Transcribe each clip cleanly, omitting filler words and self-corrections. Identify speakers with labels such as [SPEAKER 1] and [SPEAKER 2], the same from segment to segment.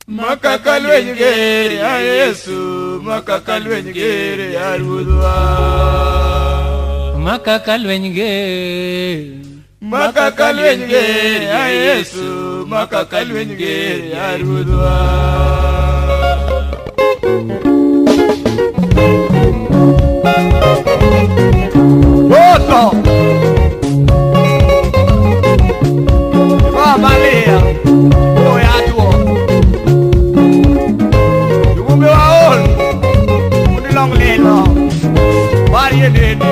[SPEAKER 1] Makaka lwenyge
[SPEAKER 2] ya Yesu, makaka lwenyge ya Rudwa.
[SPEAKER 1] Makaka lwenyge
[SPEAKER 2] ya Yesu, makaka lwenyge ya Rudwa. Oto Malia Oyatuo Yumbe waol Unilong lelo Bari edeni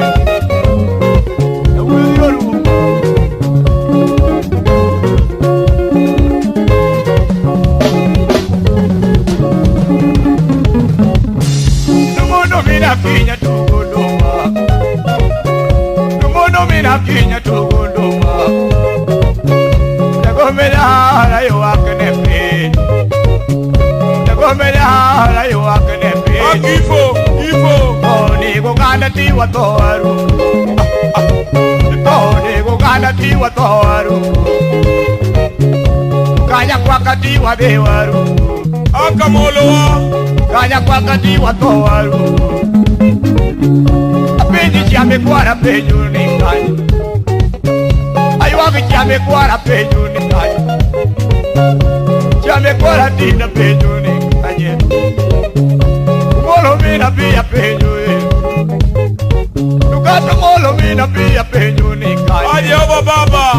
[SPEAKER 2] Yawuyoru Numono mina pinya tugunduma Numono mina pinya tugunduma Gomela yo aknepe Gomela yo aknepe
[SPEAKER 3] Ifo
[SPEAKER 2] Oni go ganda ti watoru Oni go ganda ti watoru Kanya kwa kati wa dewaru
[SPEAKER 3] Akamoloa
[SPEAKER 2] Kanya kwa kati watoru Apendi chame kwa na pejuni kanya Ayuagi chame kwa na pejuni kanya Chame kwa na tina pejuni kanya Molo mina pia pejuni Nukata molo mina pia pejuni kanya
[SPEAKER 3] Adiaba baba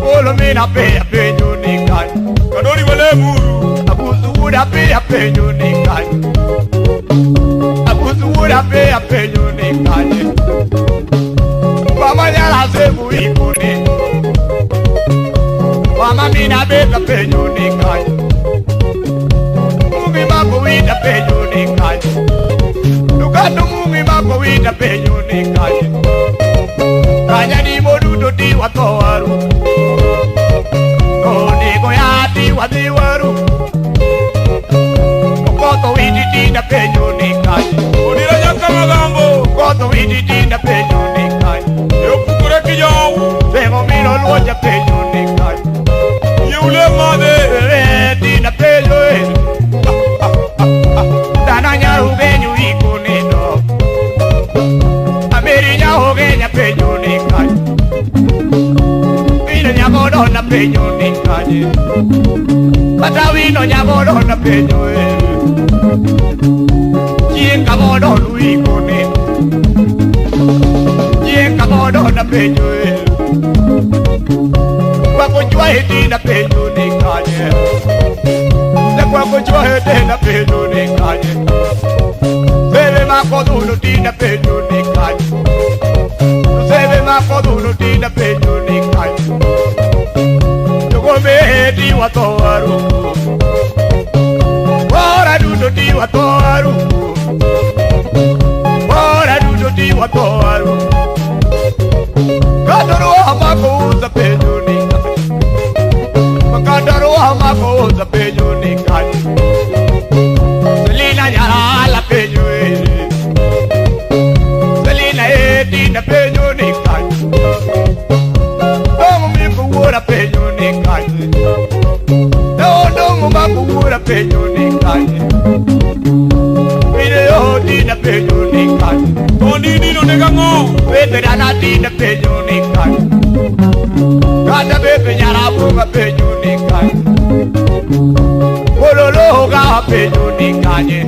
[SPEAKER 2] Molo mina pia pejuni kanya
[SPEAKER 3] Kadori wale muru
[SPEAKER 2] Abuzu uda pia pejuni kanya Abuzu uda pia pejuni kanya Mama nyala semu ikuni Mama mina beka pejuni kanya Mungi mako wita pejuni kanya Nukatu mungi mako wita pejuni kanya Kanya ni modudo di watowaru Niko ya di wadiwaru Koto witi tina pejuni kanya
[SPEAKER 3] Odira nyaka magambo
[SPEAKER 2] Koto witi tina pejuni kanya
[SPEAKER 3] Yopukure kijau
[SPEAKER 2] Tengo mino luoja pejuni kanya
[SPEAKER 3] Yeule made
[SPEAKER 2] Tina pejuni Dana nyaru genyu ikunino Amiri nyahu genya pejuni kanya Vino nyamodo na pejuni kanya Kata vino nyamodo na pejuni Jinga modo lui kunino Jinga modo na pejuni Kwa kujua hiti na pejuni kanya Kwa kujua hiti na pejuni kanya Sebe makoduno tina pejuni kanya Sebe makoduno tina pejuni kanya Tugome hiti watowaru Wara dudo di watowaru Wara dudo di watowaru Kadoro hamako uza pejuni kanya Kadoro hamako uza pejuni kanya Selina nyara la pejuni Selina edi na pejuni kanya Dongo miku ura pejuni kanya Dongo maku ura pejuni kanya Video di na pejuni kanya
[SPEAKER 3] Toni nino negango
[SPEAKER 2] Veterana di na pejuni kanya Kada bebe nyara bunga pejuni kanya Kololo ga pejuni kanya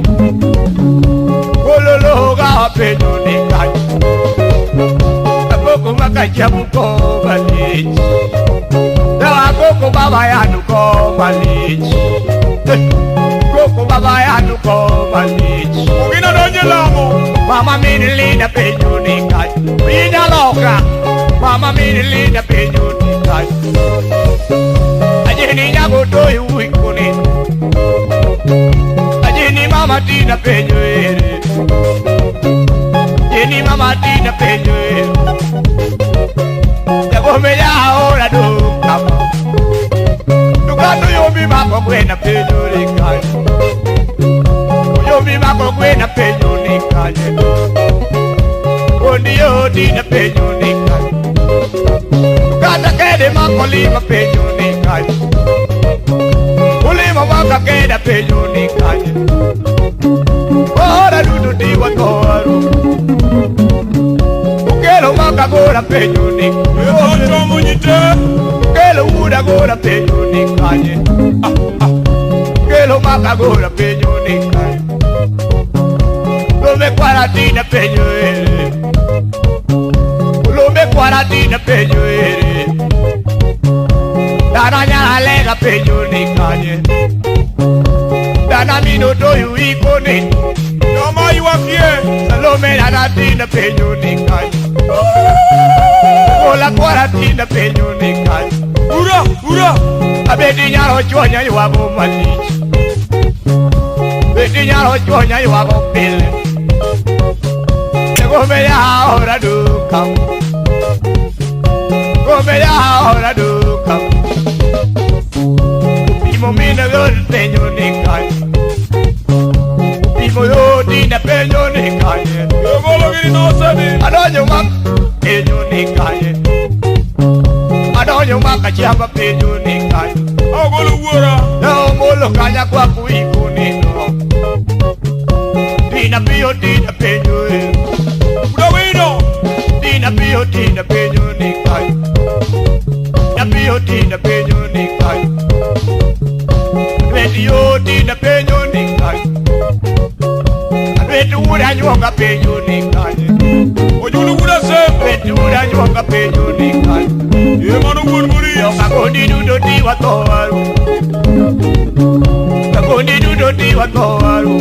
[SPEAKER 2] Kololo ga pejuni kanya Aboko makajabu ko balichi Dawa koko baba yanu ko balichi Koko baba yanu ko balichi
[SPEAKER 3] Ugina donye lamo
[SPEAKER 2] Mama mini linda pejuni kanya Wina loka Mama mini linda pejuni kanya Ajini nyago doi uikuni Ajini mama tina pejuni Ajini mama tina pejuni Jago meja ora dukama Dukano yomi mako kwena pejuni kanya Yomi mako kwena pejuni kanya Ondi odi na pejuni kanya Kata kede mako lima penyo ni kanye ulima waka keda penyo ni kanye ora dudu diwa toru ukelo maka gora penyo ni
[SPEAKER 3] Ocho munyite.
[SPEAKER 2] ukelo uda gora penyo ni kanye ukelo maka gora penyo ni kanye Lume kwaratina penyo ere Lume kwaratina penyo ere Dana nyara lega penyo ni kanye Dana mino toyu iko ni
[SPEAKER 3] Nama iwakie.
[SPEAKER 2] Lume nanatina penyo ni kanye Ola kwaratina penyo ni kanye
[SPEAKER 3] Ura, ura.
[SPEAKER 2] Abedi nyaro chwonya yuwago malich Bedi nyaro chwonya yuwago pile Gome ya ora duka Gome ya ora duka Pimo mina gol penyo ni kanye Pimo yo dina penyo ni kanye
[SPEAKER 3] Yogolo giri no sedi.
[SPEAKER 2] Adonyo mak penyo ni kanye Adonyo mak achamba penyo ni kanye
[SPEAKER 3] Agolo wura.
[SPEAKER 2] Nao molo kanya kwa kuiku nino Dina piyo dina penyo
[SPEAKER 3] Udawino.
[SPEAKER 2] Dina penyo ni kanye Dina penyo ni kanye Adweti yo dina penyo ni kanye Adweti ura nyonga penyo ni kanye
[SPEAKER 3] Ojulu wura sembo.
[SPEAKER 2] Adweti ura nyonga penyo ni kanye
[SPEAKER 3] Yemano wun muri.
[SPEAKER 2] Yoka kondi dudo diwa towaru Kakondi dudo diwa towaru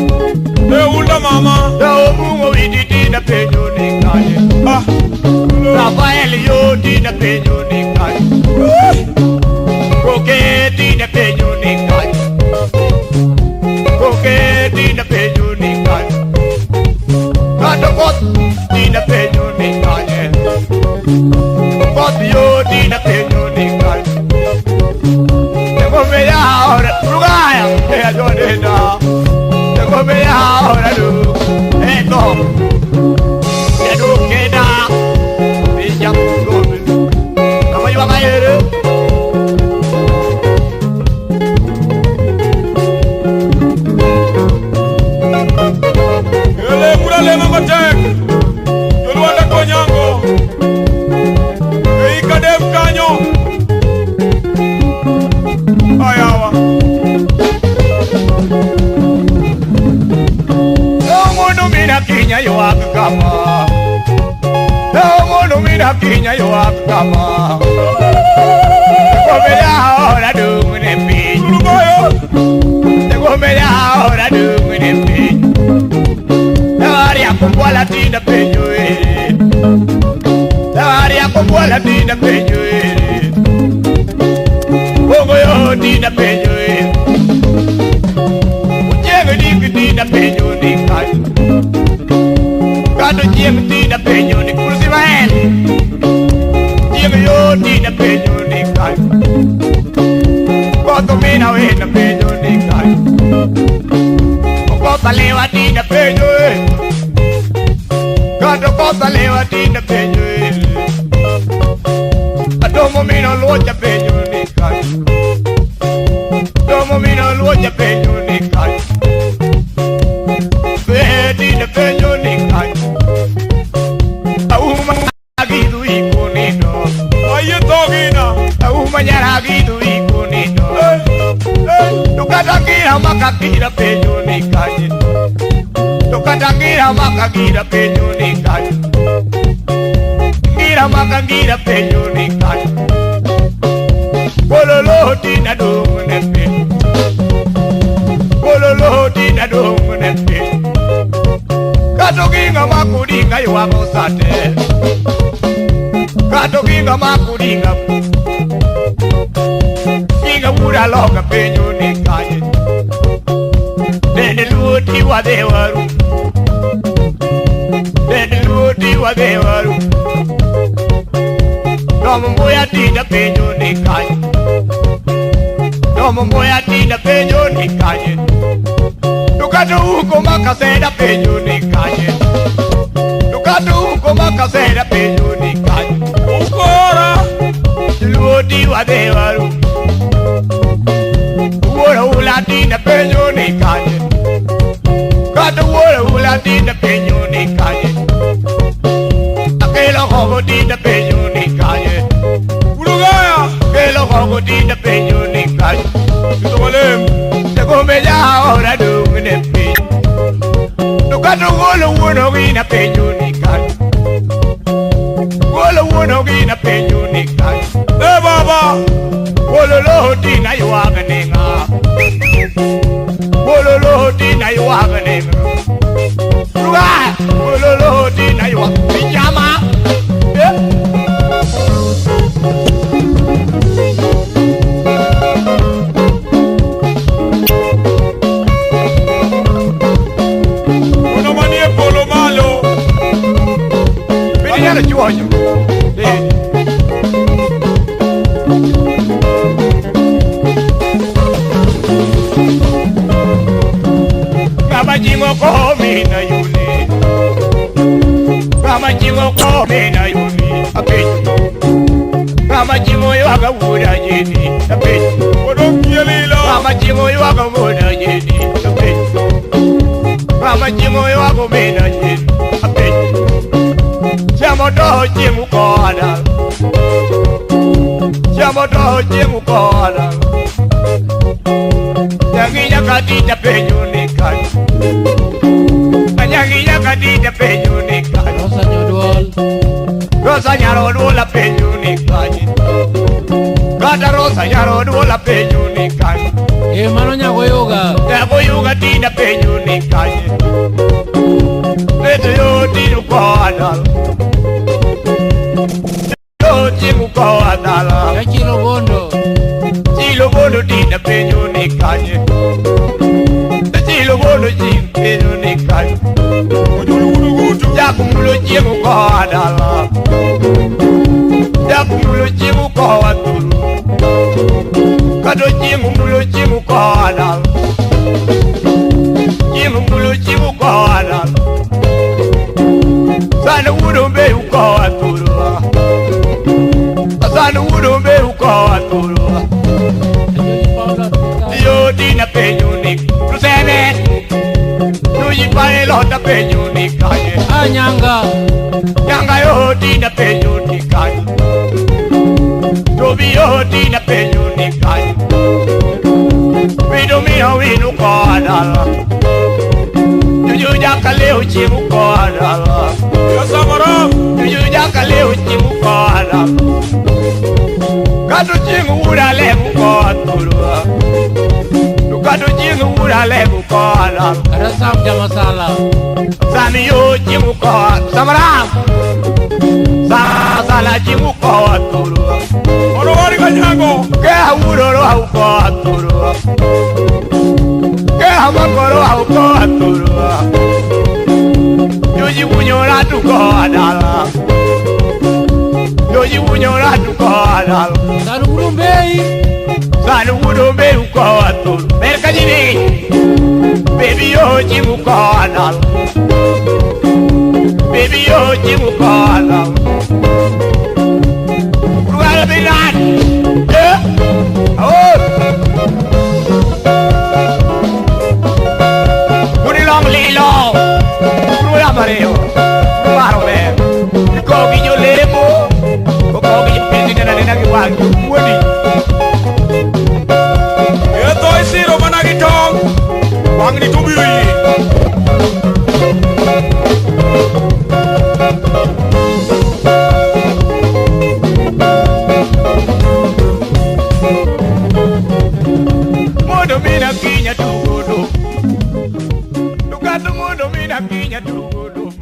[SPEAKER 3] Unda mama.
[SPEAKER 2] Dao mungo widi dina penyo ni kanye
[SPEAKER 3] Ah.
[SPEAKER 2] Rafael yo dina penyo ni kanye Koke dina penyo ni kanye Koke dina penyo ni kanye Katokot dina penyo ni kanye Kot yo dina penyo ni kanye Tegome ya ora Rugaya Kaya jone na Tegome ya ora du Eko Edu keda Bijak gobe Nama yuwa kayere
[SPEAKER 3] Ele wura le mama tek. Yolu wanda konyango. Ei kadem kanyo. Ayawa.
[SPEAKER 2] Mundu mina kinya yuwa kama Mundu mina kinya yuwa kama Tegome ya ora du mune pi
[SPEAKER 3] Ulubayo.
[SPEAKER 2] Tegome ya ora du mune pi Dari aku bola tina penyo ere Dari aku bola tina penyo ere Bongo yo tina penyo ere Ujenge diki tina penyo ni kanye Kato jenge tina penyo ni kursi maen Jenge yo tina penyo ni kanye Koto mina wena penyo ni kanye Kota lewa tina penyo Kato kota lewa tina penyo Adomo mina loja penyo ni kanye Adomo mina loja penyo ni kanye Tina penyo ni kanye Auma agidu iko nino
[SPEAKER 3] Aye togina.
[SPEAKER 2] Auma nyara agidu iko nino Tukatangira makakira penyo ni kanye Tukatangira makakira penyo ni kanye Ngira makangira penyo ni kanye Bololo tina dungu nepe Bololo tina dungu nepe Kato kinga makudinga yuwako sate Kato kinga makudinga Kinga ura loga penyo ni kanye Nene luoti wa dewaru Nene luoti wa dewaru Nomo moya tina penyo ni kanye Nomo moya tina penyo ni kanye Tukatu huko makaseda penyo ni kanye Tukatu huko makaseda penyo ni kanye
[SPEAKER 3] Ukora.
[SPEAKER 2] Luoti wa de waru Wora ula dina penyo ni kanye Kata wora ula dina penyo ni kanye Akelo hogo dina penyo ni kanye
[SPEAKER 3] Ulugaya
[SPEAKER 2] Akelo hogo dina penyo ni kanye
[SPEAKER 3] Tutomalem
[SPEAKER 2] Segome ya ora dungene penyo Nukata wolo wono gina penyo ni kanye Wolo wono gina penyo ni kanye
[SPEAKER 3] baba
[SPEAKER 2] Wolo lo dina yuwaga nenga Wololo dina yuwaga nenga Ruga Wololo dina yuwaga Pijama
[SPEAKER 3] Una manie polo malo
[SPEAKER 2] Pijama chuoño Jingo ko me na yuni Kama jingo ko me na yuni Ape Kama jingo yo aga wuda jeni Ape
[SPEAKER 3] Kodong yelila
[SPEAKER 2] Kama jingo yo aga wuda jeni Ape Kama jingo yo aga me na jeni Ape Chamo do jingo ko ada Chamo do jingo ko ada Yanginya kadita penyo ni kani Yanginya kadita penyo ni kani
[SPEAKER 1] Rosa nyodol
[SPEAKER 2] Rosa nyaro la penyo ni kani Kata rosa nyaro la penyo ni kani
[SPEAKER 1] mano nyago yoga
[SPEAKER 2] Nyago yoga dina penyo ni kani Leto yo dinu ko adal Yo jimu ko adala
[SPEAKER 1] Ya chilo bondo
[SPEAKER 2] Chilo bono dina penyo ni kani Chilo bono jim penyo ni kani Jakumulo jimu ko adala Jakumulo jimu ko atulu Kado jimulo jimu ko adala Jimulo jimu ko adala Sana wudo mbe uko atulu Sana wudo mbe uko atulu Yo dina penyo ni Lusene Nuji pare lota penyo ni kanye
[SPEAKER 1] Nyanga
[SPEAKER 2] Nyanga yo dina penyo ni kanye Tobi yo dina penyo ni kanye Wido miho winu ko adala Juju jaka leo chimu ko adala
[SPEAKER 3] Yasamaram
[SPEAKER 2] Juju jaka leo chimu ko adala Katu chimu ura lemu ko atulua Katu chimu ura lemu ko adala
[SPEAKER 1] Rasam jamasala
[SPEAKER 2] Sami yo chimu ko Samaram Sala chimu ko atulua
[SPEAKER 3] Ono wari kanyango
[SPEAKER 2] Ke hawuroro hau ko atulua Ke hamakoro hau ko atulua Yoji wunyora tu ko adala Yoji wunyora tu ko adala
[SPEAKER 1] Sanu urumbei
[SPEAKER 2] Sanu urumbe uko atulu Merka jini Baby yo jimu ko adala Baby yo jimu ko adala Ruala binan Oh Muni long lilo Ruala mareo Ruala me Kogi yo lemo Kogi yo pindi na nagi wangi Muni
[SPEAKER 3] Eto isiro managitong Wang ni tubiri
[SPEAKER 2] Mundo mina kinya tugudu Nukatu mundo mina kinya tugudu